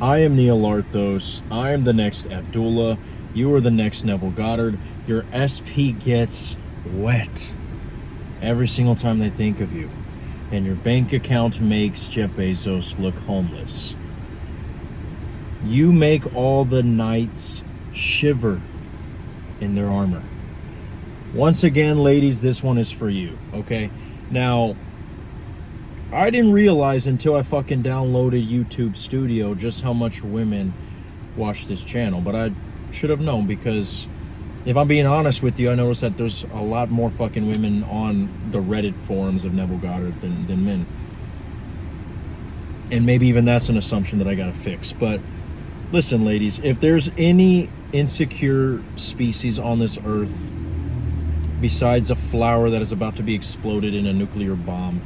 I am Neil Arthos. I am the next Abdullah. You are the next Neville Goddard. Your SP gets wet every single time they think of you. And your bank account makes Jeff Bezos look homeless. You make all the knights shiver in their armor. Once again, ladies, this one is for you, okay? Now, I didn't realize until I fucking downloaded YouTube Studio just how much women watch this channel, but I should have known, because if I'm being honest with you, I noticed that there's a lot more fucking women on the Reddit forums of Neville Goddard than men. And maybe even that's an assumption that I gotta fix. But listen, ladies, if there's any insecure species on this earth besides a flower that is about to be exploded in a nuclear bomb,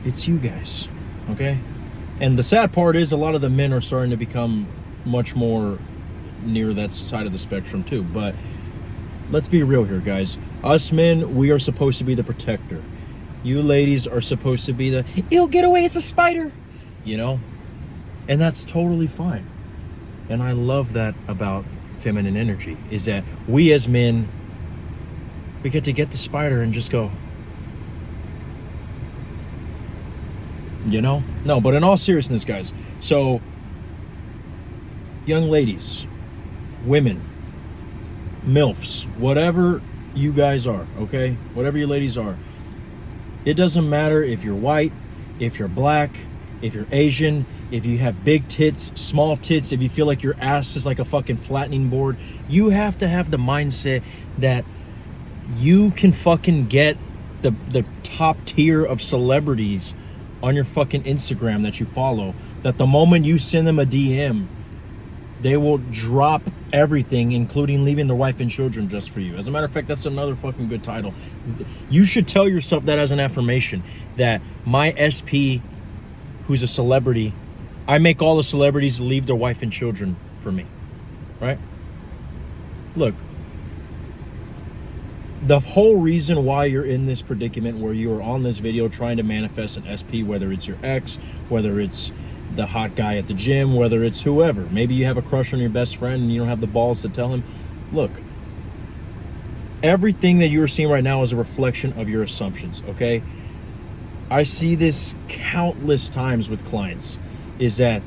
it's you guys, okay? And the sad part is a lot of the men are starting to become much more near that side of the spectrum too. But let's be real here, guys. Us men, we are supposed to be the protector. You ladies are supposed to be the, "Ew, get away, it's a spider," you know? And that's totally fine. And I love that about feminine energy, is that we as men, we get to get the spider and just go, you know? No, but in all seriousness, guys, so young ladies, women, MILFs, whatever you guys are, okay? Whatever you ladies are, it doesn't matter if you're white, if you're black, if you're Asian, if you have big tits, small tits, if you feel like your ass is like a fucking flattening board. You have to have the mindset that you can fucking get the top tier of celebrities on your fucking Instagram that you follow, that the moment you send them a DM, they will drop everything, including leaving their wife and children just for you. As a matter of fact, that's another fucking good title. You should tell yourself that as an affirmation, that my SP, who's a celebrity, I make all the celebrities leave their wife and children for me, right? Look, the whole reason why you're in this predicament where you are on this video trying to manifest an SP, whether it's your ex, whether it's the hot guy at the gym, whether it's whoever, maybe you have a crush on your best friend and you don't have the balls to tell him, look, everything that you're seeing right now is a reflection of your assumptions, okay? I see this countless times with clients, is that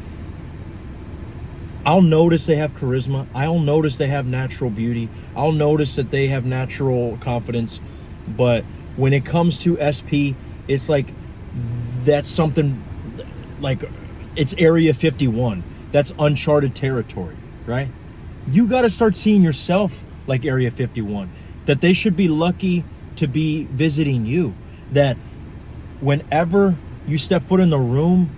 I'll notice they have charisma. I'll notice they have natural beauty. I'll notice that they have natural confidence. But when it comes to SP, it's like that's something like it's Area 51. That's uncharted territory, right? You got to start seeing yourself like Area 51. That they should be lucky to be visiting you. That whenever you step foot in the room,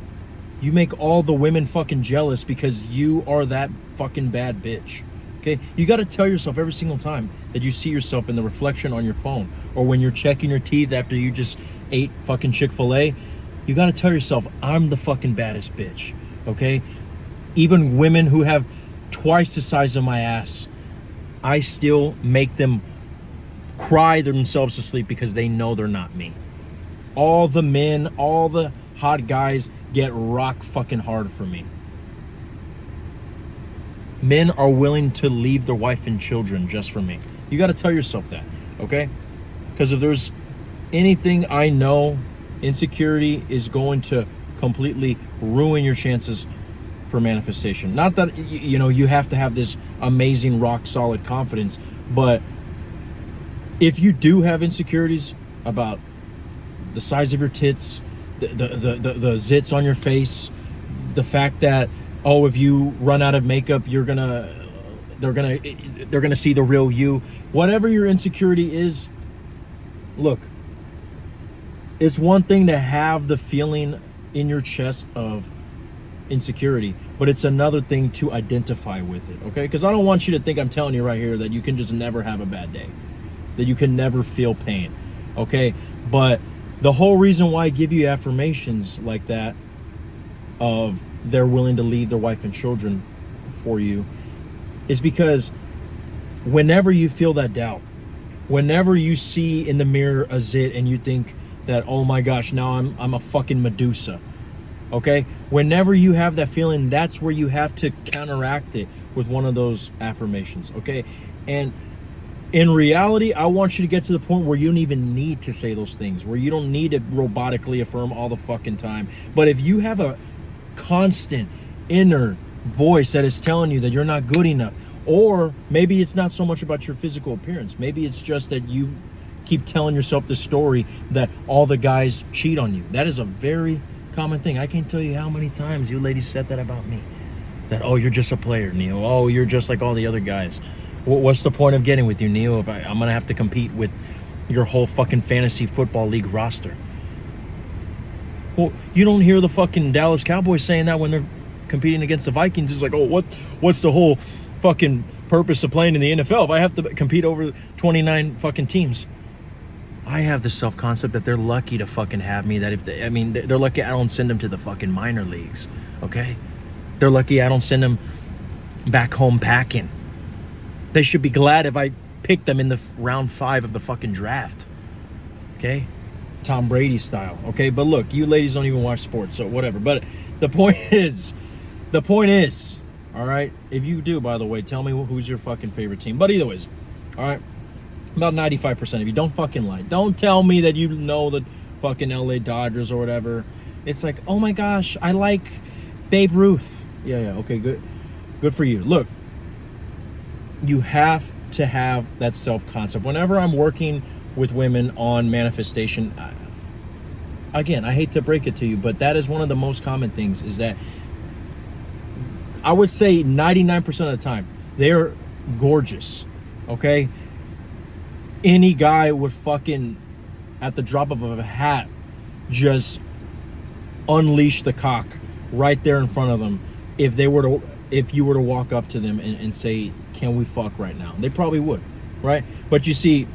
you make all the women fucking jealous because you are that fucking bad bitch, okay? You got to tell yourself every single time that you see yourself in the reflection on your phone, or when you're checking your teeth after you just ate fucking Chick-fil-A, you got to tell yourself, I'm the fucking baddest bitch, okay? Even women who have twice the size of my ass, I still make them cry themselves to sleep because they know they're not me. All the men, all the hot guys get rock fucking hard for me. Men are willing to leave their wife and children just for me. You got to tell yourself that, okay? Because if there's anything I know, insecurity is going to completely ruin your chances for manifestation. Not that, you know, you have to have this amazing rock solid confidence, but if you do have insecurities about the size of your tits, the zits on your face, the fact that, oh, if you run out of makeup, they're gonna see the real you. Whatever your insecurity is, look, it's one thing to have the feeling in your chest of insecurity, but it's another thing to identify with it, okay? Because I don't want you to think I'm telling you right here that you can just never have a bad day, that you can never feel pain, okay? But the whole reason why I give you affirmations like that of they're willing to leave their wife and children for you is because whenever you feel that doubt, whenever you see in the mirror a zit and you think that, oh my gosh, now I'm a fucking Medusa, Okay? Whenever you have that feeling, that's where you have to counteract it with one of those affirmations. Okay? And in reality, I want you to get to the point where you don't even need to say those things, where you don't need to robotically affirm all the fucking time. But if you have a constant inner voice that is telling you that you're not good enough, or maybe it's not so much about your physical appearance, maybe it's just that you keep telling yourself the story that all the guys cheat on you. That is a very common thing. I can't tell you how many times you ladies said that about me. That, oh, you're just a player, Neo. Oh, you're just like all the other guys. What's the point of getting with you, Neo, if I'm going to have to compete with your whole fucking fantasy football league roster? Well, you don't hear the fucking Dallas Cowboys saying that when they're competing against the Vikings. It's like, oh, what's the whole fucking purpose of playing in the NFL if I have to compete over 29 fucking teams? I have the self-concept that they're lucky to fucking have me, that if they, I mean, they're lucky I don't send them to the fucking minor leagues, okay? They're lucky I don't send them back home packing. They should be glad if I pick them in the round 5 of the fucking draft, okay? Tom Brady style, okay? But look, you ladies don't even watch sports, so whatever. But the point is, all right? If you do, by the way, tell me who's your fucking favorite team. But either ways, all right? About 95% of you, don't fucking lie. Don't tell me that you know the fucking LA Dodgers or whatever. It's like, oh my gosh, I like Babe Ruth. Yeah, okay, good for you. Look, you have to have that self-concept. Whenever I'm working with women on manifestation, again, I hate to break it to you, but that is one of the most common things, is that I would say 99% of the time, they're gorgeous, okay? Any guy would fucking, at the drop of a hat, just unleash the cock right there in front of them if you were to walk up to them and say, can we fuck right now? They probably would, right? But you see,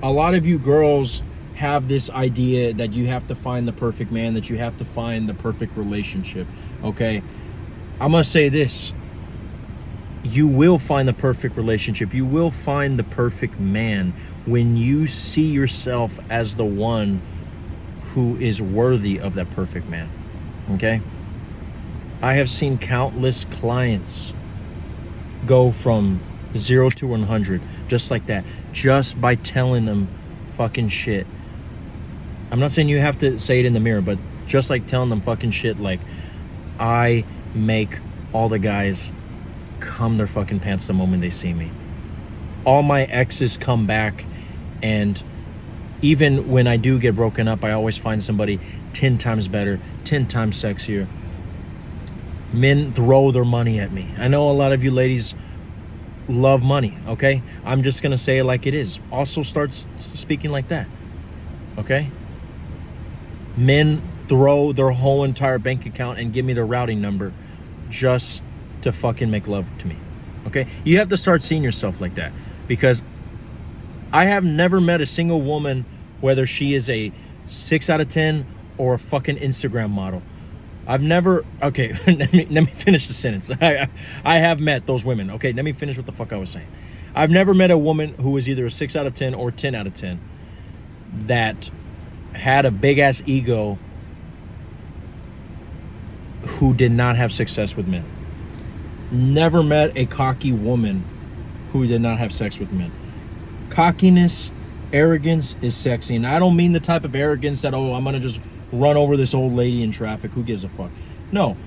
a lot of you girls have this idea that you have to find the perfect man, that you have to find the perfect relationship, okay? I'm gonna say this. You will find the perfect relationship. You will find the perfect man when you see yourself as the one who is worthy of that perfect man, okay? I have seen countless clients go from 0 to 100 just like that, just by telling them fucking shit. I'm not saying you have to say it in the mirror, but just like telling them fucking shit like, I make all the guys cum their fucking pants the moment they see me. All my exes come back, and even when I do get broken up, I always find somebody 10 times better, 10 times sexier. Men throw their money at me. I know a lot of you ladies love money, okay? I'm just gonna say it like it is. Also start speaking like that, okay? Men throw their whole entire bank account and give me their routing number just to fucking make love to me, okay? You have to start seeing yourself like that, because I have never met a single woman, whether she is a 6 out of 10 or a fucking Instagram model. I've never, okay, let me finish the sentence. I have met those women. Okay, let me finish what the fuck I was saying. I've never met a woman who was either a 6 out of 10 or 10 out of 10 that had a big ass ego who did not have success with men. Never met a cocky woman who did not have sex with men. Cockiness, arrogance is sexy. And I don't mean the type of arrogance that, oh, I'm going to just run over this old lady in traffic. Who gives a fuck? No.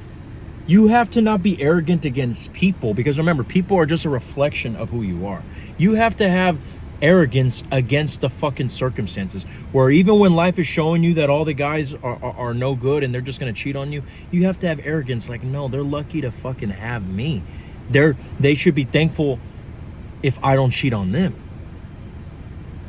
You have to not be arrogant against people, because remember, people are just a reflection of who you are. You have to have arrogance against the fucking circumstances, where even when life is showing you that all the guys are no good and they're just going to cheat on you, you have to have arrogance like, no, they're lucky to fucking have me. They should be thankful if I don't cheat on them.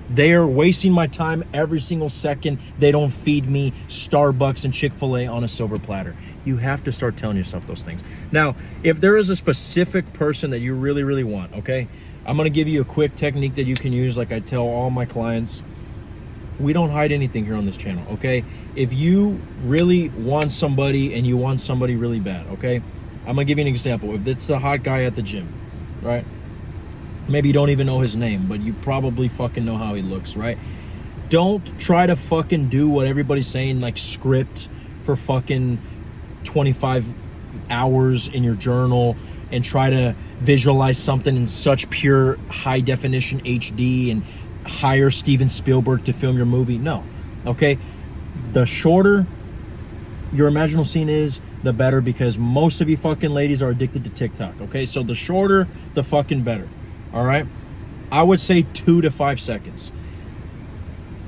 They are wasting my time every single second. They don't feed me Starbucks and Chick-fil-A on a silver platter. You have to start telling yourself those things. Now, if there is a specific person that you really, really want, okay, I'm going to give you a quick technique that you can use, like I tell all my clients. We don't hide anything here on this channel, okay? If you really want somebody and you want somebody really bad, okay, I'm going to give you an example. If it's the hot guy at the gym, right? Maybe you don't even know his name, but you probably fucking know how he looks, right? Don't try to fucking do what everybody's saying, like script for fucking 25 hours in your journal and try to visualize something in such pure high definition HD and hire Steven Spielberg to film your movie. No. Okay? The shorter your imaginal scene is, the better, because most of you fucking ladies are addicted to TikTok. Okay? So the shorter, the fucking better. All right? I would say 2 to 5 seconds.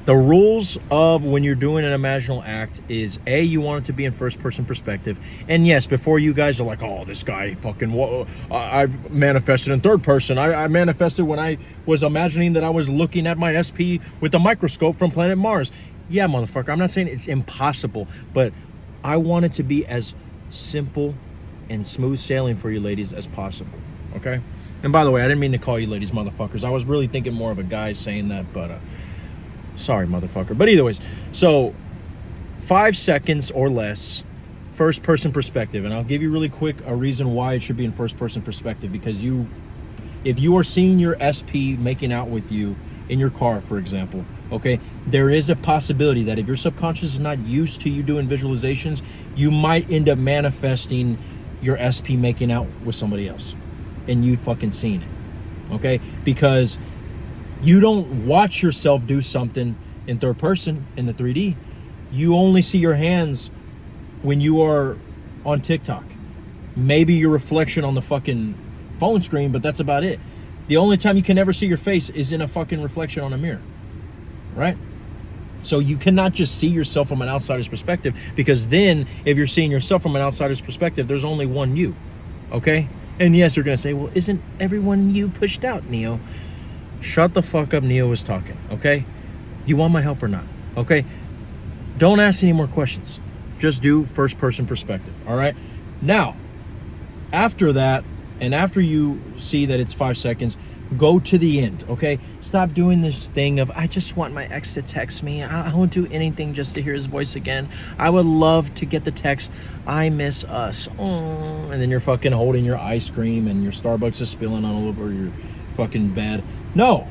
The rules of when you're doing an imaginal act is A, you want it to be in first person perspective. And yes, before you guys are like, oh, this guy fucking, I've manifested in third person. I manifested when I was imagining that I was looking at my SP with a microscope from planet Mars. Yeah, motherfucker, I'm not saying it's impossible, but I want it to be as simple and smooth sailing for you ladies as possible, okay? And by the way, I didn't mean to call you ladies motherfuckers. I was really thinking more of a guy saying that, but sorry, motherfucker. But either ways, so 5 seconds or less, first person perspective. And I'll give you really quick a reason why it should be in first person perspective. Because if you are seeing your SP making out with you in your car, for example, okay, there is a possibility that if your subconscious is not used to you doing visualizations, you might end up manifesting your SP making out with somebody else and you fucking seeing it, okay? Because you don't watch yourself do something in third person in the 3D. You only see your hands when you are on TikTok. Maybe your reflection on the fucking phone screen, but that's about it. The only time you can ever see your face is in a fucking reflection on a mirror, right? So you cannot just see yourself from an outsider's perspective, because then if you're seeing yourself from an outsider's perspective, there's only one you, okay? And yes, you're gonna say, well, isn't everyone you pushed out, Neo? Shut the fuck up, Neo is talking, okay? You want my help or not, okay? Don't ask any more questions. Just do first person perspective, all right? Now, after that, and after you see that it's 5 seconds, go to the end, okay? Stop doing this thing of, I just want my ex to text me. I won't do anything just to hear his voice again. I would love to get the text, I miss us. Oh. And then you're fucking holding your ice cream and your Starbucks is spilling all over your fucking bed. No.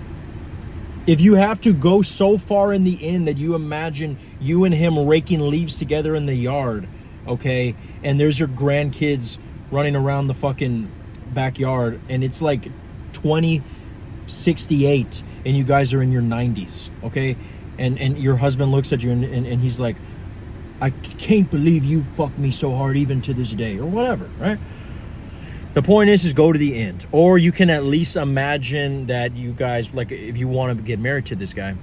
If you have to go so far in the end that you imagine you and him raking leaves together in the yard, okay, and there's your grandkids running around the fucking backyard, and it's like 2068 and you guys are in your 90s, okay, and your husband looks at you and he's like, I can't believe you fucked me so hard even to this day, or whatever, right? The point is go to the end. Or you can at least imagine that you guys, like if you want to get married to this guy,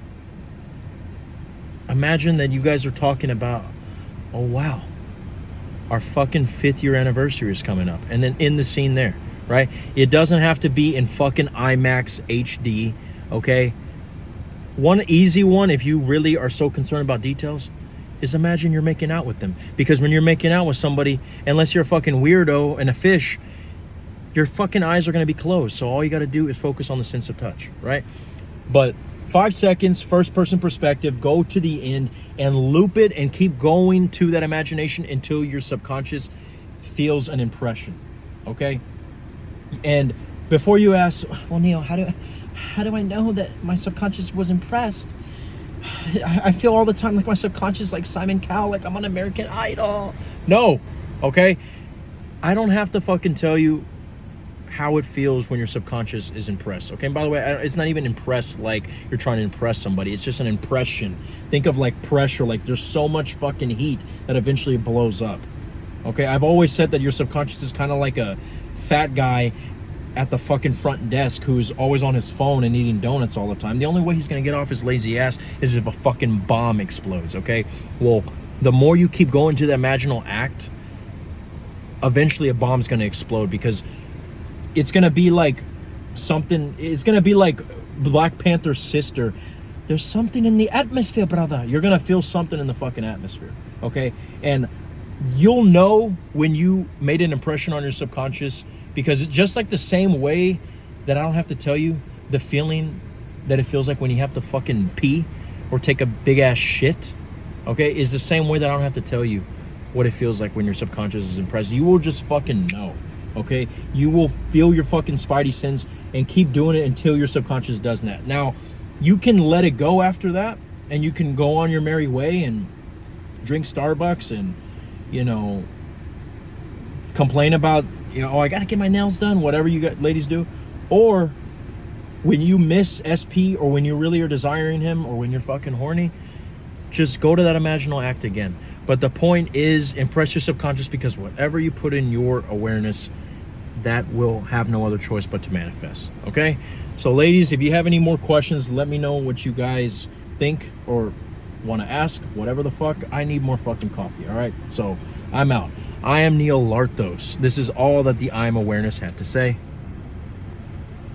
imagine that you guys are talking about, oh wow, our fucking 5th year anniversary is coming up. And then in the scene there, right? It doesn't have to be in fucking IMAX HD, okay? One easy one, if you really are so concerned about details, is imagine you're making out with them. Because when you're making out with somebody, unless you're a fucking weirdo and a fish, your fucking eyes are going to be closed. So all you got to do is focus on the sense of touch, right? But 5 seconds, first person perspective, go to the end and loop it and keep going to that imagination until your subconscious feels an impression, okay? And before you ask, well, Neil, how do I know that my subconscious was impressed? I feel all the time like my subconscious, like Simon Cowell, like I'm on American Idol. No, okay? I don't have to fucking tell you how it feels when your subconscious is impressed, okay? And by the way, it's not even impressed like you're trying to impress somebody. It's just an impression. Think of like pressure, like there's so much fucking heat that eventually it blows up, okay? I've always said that your subconscious is kind of like a fat guy at the fucking front desk who's always on his phone and eating donuts all the time. The only way he's gonna get off his lazy ass is if a fucking bomb explodes, okay? Well, the more you keep going to the imaginal act, eventually a bomb's gonna explode, because it's gonna be like something, it's gonna be like Black Panther's sister. There's something in the atmosphere, brother. You're gonna feel something in the fucking atmosphere, okay? And you'll know when you made an impression on your subconscious, because it's just like the same way that I don't have to tell you the feeling that it feels like when you have to fucking pee or take a big ass shit, okay, is the same way that I don't have to tell you what it feels like when your subconscious is impressed. You will just fucking know, okay? You will feel your fucking spidey sense and keep doing it until your subconscious does that. Now, you can let it go after that, and you can go on your merry way and drink Starbucks and, you know, complain about, oh, I gotta get my nails done, whatever you ladies do. Or when you miss SP, or when you really are desiring him, or when you're fucking horny, just go to that imaginal act again. But the point is, impress your subconscious, because whatever you put in your awareness, that will have no other choice but to manifest. Okay? So ladies, if you have any more questions, let me know what you guys think or want to ask, whatever the fuck. I need more fucking coffee. All right? So I'm out. I am Neil Lartos. This is all that the I'm Awareness had to say.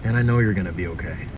And I know you're going to be okay.